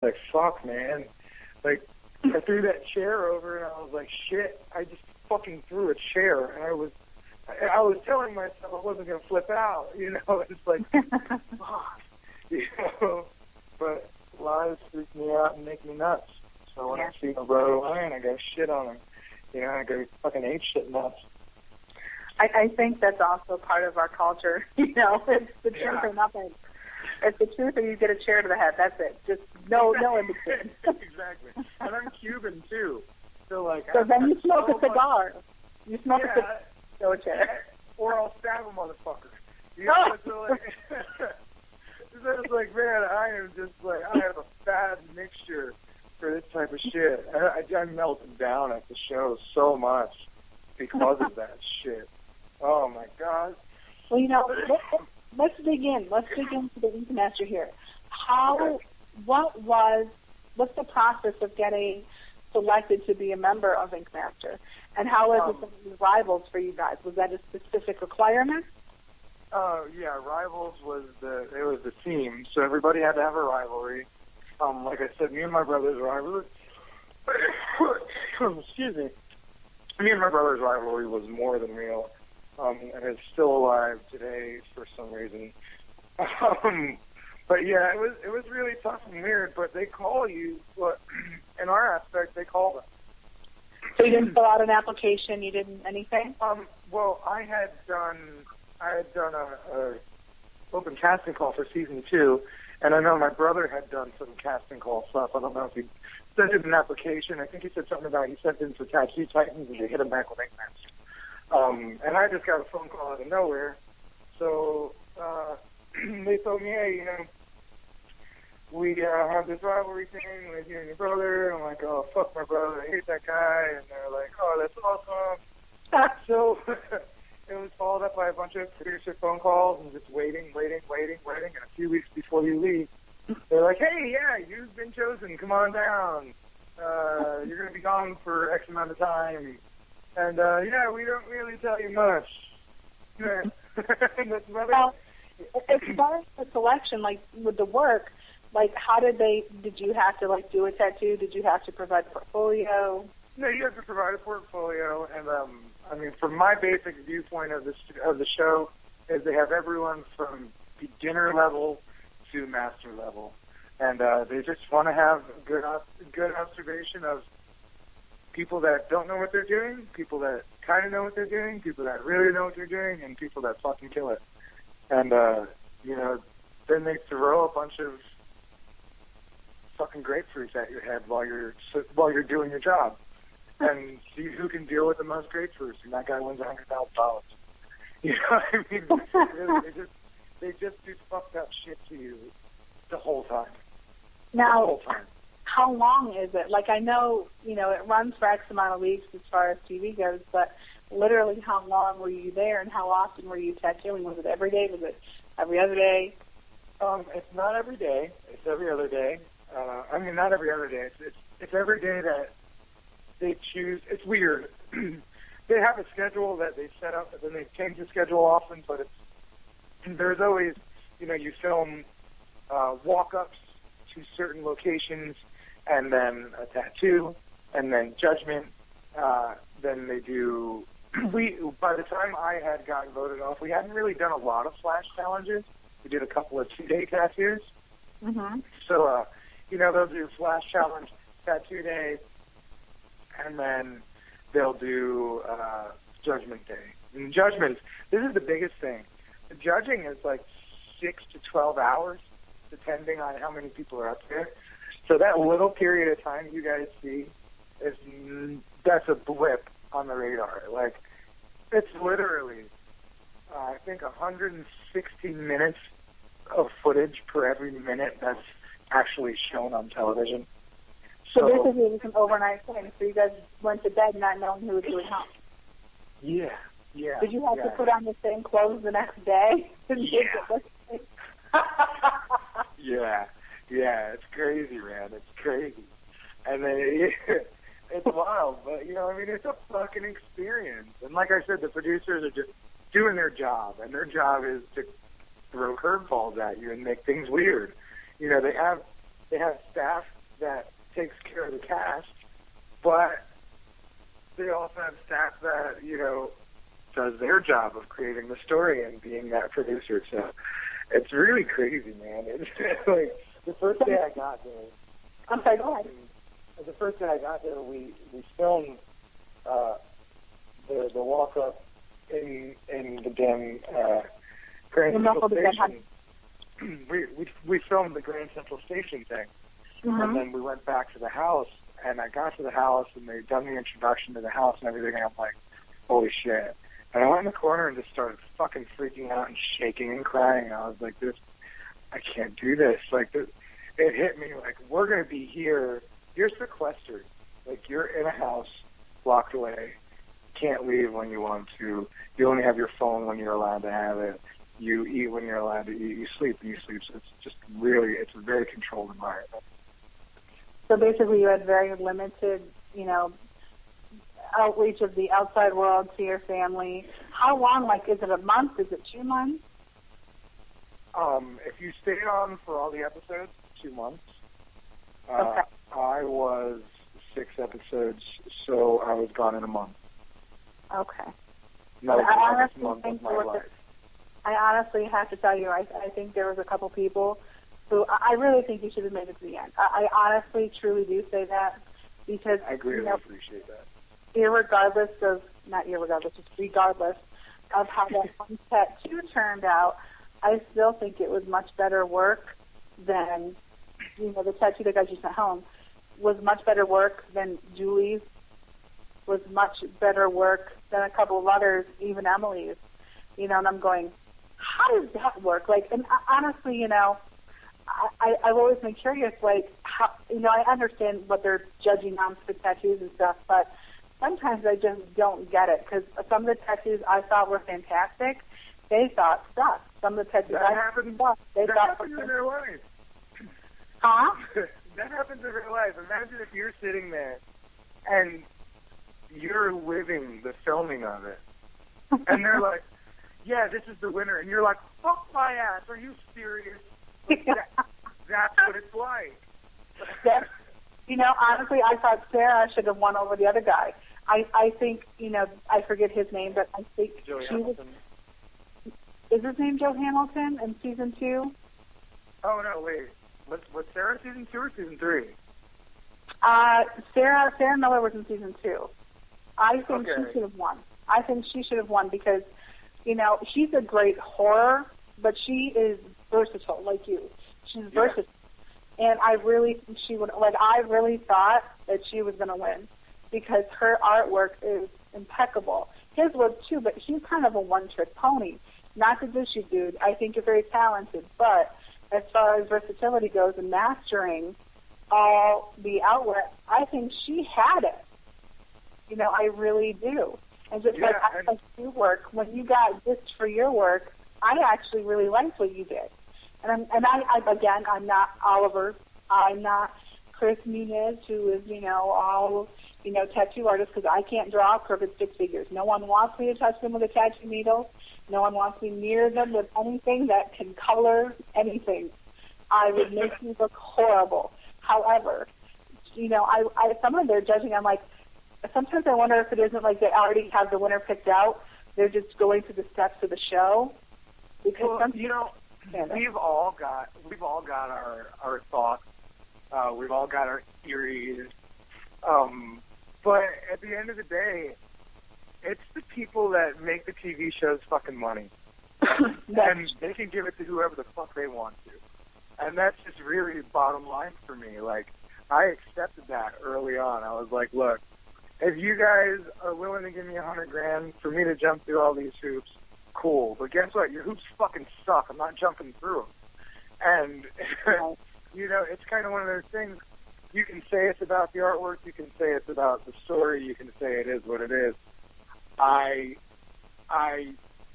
like, fuck, man. Like, I threw that chair over, and I was like, shit, I just fucking threw a chair, and I was telling myself I wasn't going to flip out, you know. It's like, fuck, you know. But lies freak me out and make me nuts. So when I see my brother lying, I go shit on him. You know, I go fucking ape shit nuts. I think that's also part of our culture. You know, it's the truth or nothing. It's the truth or you get a chair to the head. That's it. Just no in between. Exactly. And I'm Cuban, too. So, like, so then you smoke a cigar. You smoke a cigar. No chair. Or I'll stab a motherfucker. You know, so like, so it's like, man, I am just like, I have a bad mixture for this type of shit. I melted down at the show so much because of that shit. Oh my God. Well, you know, let's dig in. Let's dig into the Ink Master here. What's the process of getting selected to be a member of Ink Master? And how was it with Rivals for you guys? Was that a specific requirement? Yeah, Rivals was the theme, so everybody had to have a rivalry. Like I said, me and my brother's rivalry. Excuse me. Me and my brother's rivalry was more than real, and it's still alive today for some reason. But yeah, it was really tough and weird. But they call you. But in our aspect, they call them. So you didn't fill out an application? You didn't anything? Well, I had done a open casting call for season 2, and I know my brother had done some casting call stuff. I don't know if he sent in an application. I think he said something about he sent in for Tattoo Titans, and they hit him back with Ink Master. And I just got a phone call out of nowhere. So they told me, hey, you know, we have this rivalry thing with you and your brother. I'm like, oh, fuck my brother. I hate that guy. And they're like, oh, that's awesome. So it was followed up by a bunch of producer phone calls and just waiting. And a few weeks before you leave, they're like, hey, yeah, you've been chosen. Come on down. You're going to be gone for X amount of time. And, yeah, we don't really tell you much. That's about well, as far as the selection, like, with the work, like, did you have to, like, do a tattoo? Did you have to provide a portfolio? No, you have to provide a portfolio. And, I mean, from my basic viewpoint of the show, is they have everyone from beginner level to master level. And they just want to have a good observation of people that don't know what they're doing, people that kind of know what they're doing, people that really know what they're doing, and people that fucking kill it. And, you know, then they throw a bunch of fucking grapefruits at your head while you're doing your job, and see who can deal with the most grapefruits, and that guy wins $100,000. You know what I mean? They just do fucked up shit to you the whole time. Now, the whole time. How long is it? Like, I know, you know, it runs for X amount of weeks as far as TV goes, but literally how long were you there, and how often were you tattooing? Was it every day? Was it every other day? It's not every day. It's every other day. I mean, not every other day. It's every day that they choose. It's weird. They have a schedule that they set up, and then they change the schedule often, but there's always, you know, you film walk-ups to certain locations, and then a tattoo, and then judgment. Then they do. By the time I had gotten voted off, we hadn't really done a lot of flash challenges. We did a couple of 2-day tattoos. Mm-hmm. So, you know, they'll do flash challenge, tattoo day, and then they'll do judgment day. And judgments, this is the biggest thing. The judging is like 6 to 12 hours, depending on how many people are up there. So that little period of time you guys see that's a blip on the radar. Like, it's literally, I think, 160 minutes of footage per every minute that's actually shown on television. So basically it was an overnight thing. So you guys went to bed not knowing who was doing how? Yeah. Did you have to put on the same clothes the next day? Yeah, it's crazy, man. It's crazy. And then it's wild, but, you know, I mean, it's a fucking experience. And like I said, the producers are just doing their job, and their job is to throw curveballs at you and make things weird. You know, they have staff that takes care of the cast, but they also have staff that, does their job of creating the story and being that producer. So it's really crazy, man. It's like the first day I got there. I'm sorry, go ahead. The first day I got there, we filmed the walk up in the damn Grand Central Station. We filmed the Grand Central Station thing, and then we went back to the house. And I got to the house, and they'd done the introduction to the house and everything. And I'm like, holy shit! And I went in the corner and just started fucking freaking out and shaking and crying. I was like, I can't do this. Like, it hit me like, we're gonna be here. You're sequestered. Like, you're in a house, locked away. Can't leave when you want to. You only have your phone when you're allowed to have it. You eat when you're allowed to eat. You sleep when you sleep. So it's just really, it's a very controlled environment. So basically, you had very limited, outreach of the outside world to your family. How long? Like, is it a month? Is it 2 months? If you stayed on for all the episodes, 2 months. Okay. I was 6 episodes, so I was gone in a month. Okay. No, I honestly month think of my life. I honestly have to tell you, I think there was a couple people who I really think you should have made it to the end. I honestly, truly do say that because I greatly appreciate that. regardless of how that one tattoo turned out, I still think it was much better work than, the tattoo that got you sent home was much better work than Julie's, was much better work than a couple of others, even Emily's. And I'm going, how does that work? Like, and honestly, I've always been curious, like, how, I understand what they're judging on for tattoos and stuff, but sometimes I just don't get it, because some of the tattoos I thought were fantastic, they thought sucked. Some of the tattoos that happens in real life. Huh? That happens in real life. Imagine if you're sitting there and you're living the filming of it, and they're like, yeah, this is the winner, and you're like, fuck my ass, are you serious? That's what it's like. Honestly, I thought Sarah should have won over the other guy. I think, I forget his name, but I think Joe she was. Hamilton. Is his name Joe Hamilton in season 2? Oh, no, wait. Was Sarah season 2 or season 3? Sarah Miller was in season 2. I think Okay. she should have won. I think she should have won because, she's a great horror, but she is versatile like you. She's versatile. And I really think she would, I really thought that she was going to win because her artwork is impeccable. His was too, but he's kind of a one-trick pony. Not to dish you, dude. I think you're very talented, but as far as versatility goes and mastering all the outlets, I think she had it. I really do. And just like you work, when you got this for your work, I actually really liked what you did. And I'm not Oliver. I'm not Chris Muniz, who is, all, tattoo artist, because I can't draw crooked stick figures. No one wants me to touch them with a tattoo needle. No one wants me near them with anything that can color anything. I would make you look horrible. However, some of their judging, I'm like, sometimes I wonder if it isn't like they already have the winner picked out. They're just going through the steps of the show. Because we've all got our thoughts. We've all got our theories. But at the end of the day, it's the people that make the TV shows fucking money. And they can give it to whoever the fuck they want to. And that's just really bottom line for me. Like, I accepted that early on. I was like, look, if you guys are willing to give me $100,000 for me to jump through all these hoops, cool. But guess what? Your hoops fucking suck. I'm not jumping through them. And, it's kind of one of those things. You can say it's about the artwork. You can say it's about the story. You can say it is what it is. I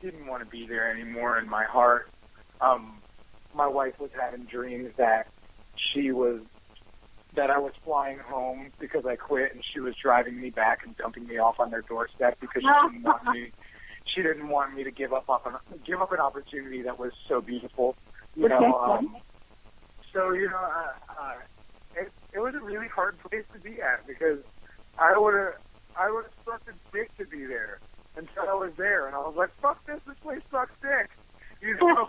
didn't want to be there anymore in my heart. My wife was having dreams that I was flying home because I quit, and she was driving me back and dumping me off on their doorstep because she didn't want me to give up an opportunity that was so beautiful. it was a really hard place to be at because I would have sucked a dick to be there until I was there, and I was like, fuck this place sucks dick. You know?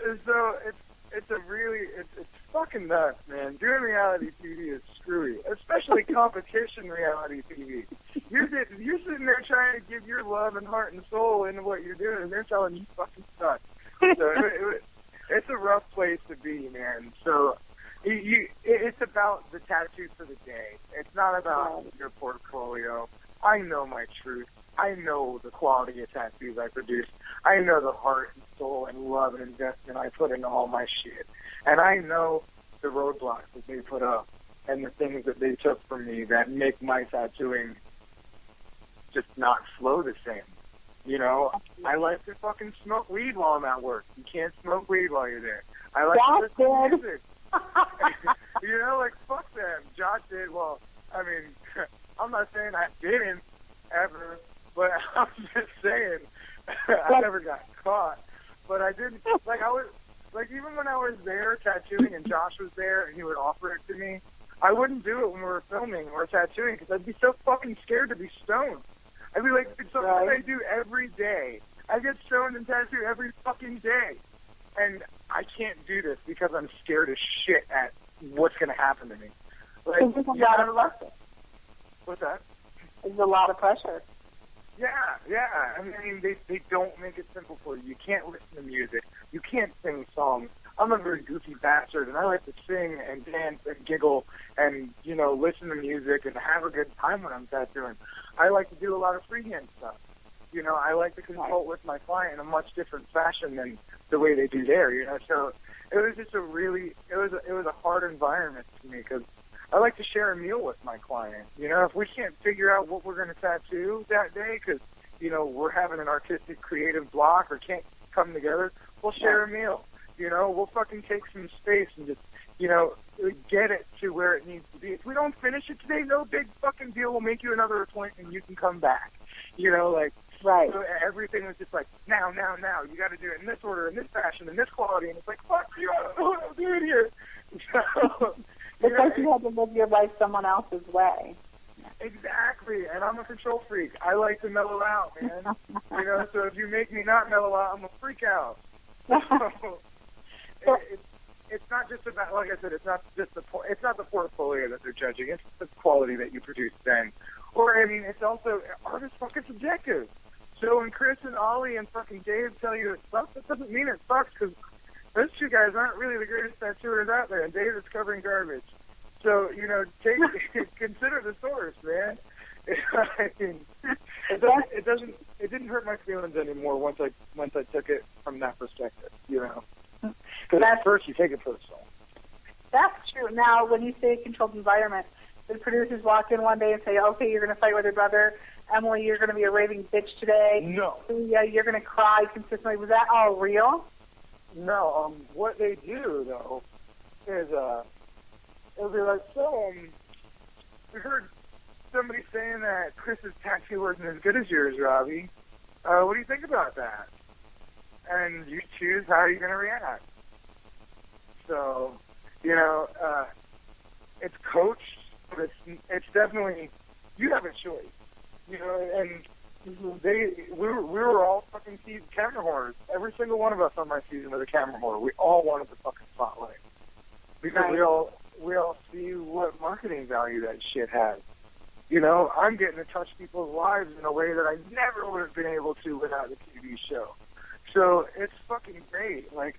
And so it's fucking nuts, man. Doing reality TV is screwy, especially competition reality TV. You're sitting there trying to give your love and heart and soul into what you're doing, and they're telling you fucking suck. So it's a rough place to be, man. So it's about the tattoo for the day. It's not about your portfolio. I know my truth. I know the quality of tattoos I produce. I know the heart and soul and love and investment I put into all my shit. And I know the roadblocks that they put up and the things that they took from me that make my tattooing just not flow the same. You know, I like to fucking smoke weed while I'm at work. You can't smoke weed while you're there. I like to listen to music. You know, like, fuck them. Josh did, well, I mean, I'm not saying I didn't ever, but I'm just saying I never got caught. But I didn't, like, I was, like, even when I was there tattooing and Josh was there and he would offer it to me, I wouldn't do it when we were filming or tattooing because I'd be so fucking scared to be stoned. I'd be like, it's something I do every day. I get stoned and tattoo every fucking day. And I can't do this because I'm scared as shit at what's going to happen to me. Like, there's a lot of pressure. What's that? There's a lot of pressure. Yeah. I mean, they don't make it simple for you. You can't listen to music. You can't sing songs. I'm a very goofy bastard, and I like to sing and dance and giggle and, you know, listen to music and have a good time when I'm tattooing. I like to do a lot of freehand stuff. You know, I like to consult with my client in a much different fashion than the way they do there, you know. So it was just it was a hard environment to me because I like to share a meal with my client. You know, if we can't figure out what we're going to tattoo that day because, you know, we're having an artistic creative block or can't come together, we'll share a meal. You know, we'll fucking take some space and just, you know, get it to where it needs to be. If we don't finish it today, no big fucking deal. We'll make you another appointment and you can come back. You know, like, so everything was just like, now. You got to do it in this order, in this fashion, in this quality. And it's like, fuck you, I don't know what I'm doing here. So, because you had to live your life someone else's way. Exactly, and I'm a control freak. I like to mellow out, man. You know, so if you make me not mellow out, I'm a freak out. So it's not just about, like I said, it's not the portfolio that they're judging. It's the quality that you produce then. Or, I mean, it's also, art is fucking subjective. So when Chris and Ollie and fucking Dave tell you it sucks, that doesn't mean it sucks because those two guys aren't really the greatest tattooers out there, and Dave is covering garbage. So, you know, consider the source, man. I mean, it didn't hurt my feelings anymore once I took it from that perspective, you know. Because at first you take it personal. That's true. Now, when you say controlled environment, the producers walk in one day and say, okay, you're going to fight with your brother. Emily, you're going to be a raving bitch today. No. Yeah, you're going to cry consistently. Was that all real? No. What they do, though, is it'll be like, so, we heard somebody saying that Chris's tattoo wasn't as good as yours, Robbie. What do you think about that? And you choose how you're going to react. So, you know, it's coached, but it's definitely, you have a choice. You know, and we were all fucking camera whores. Every single one of us on my season was a camera whore. We all wanted the fucking spotlight. Because we all see what marketing value that shit has. You know, I'm getting to touch people's lives in a way that I never would have been able to without the TV show. So it's fucking great. Like,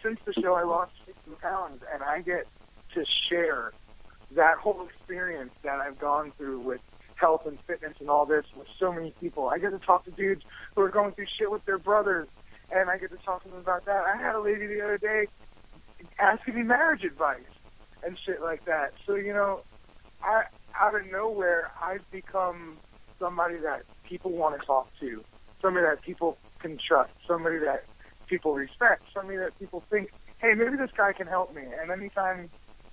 since the show, I lost 60 pounds, and I get to share that whole experience that I've gone through with health and fitness and all this with so many people. I get to talk to dudes who are going through shit with their brothers, and I get to talk to them about that. I had a lady the other day asking me marriage advice and shit like that. So, you know, out of nowhere, I've become somebody that people want to talk to, somebody that people can trust, somebody that people respect, somebody that people think, hey, maybe this guy can help me. And anytime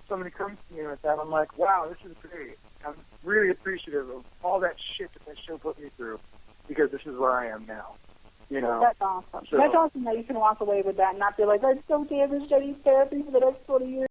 somebody comes to me with that, I'm like, wow, this is great. I'm really appreciative of all that shit that show put me through because this is where I am now. You know. That's awesome. So, That's awesome that you can walk away with that and not be like, I'm so damaged, I need therapy for the next 20 years.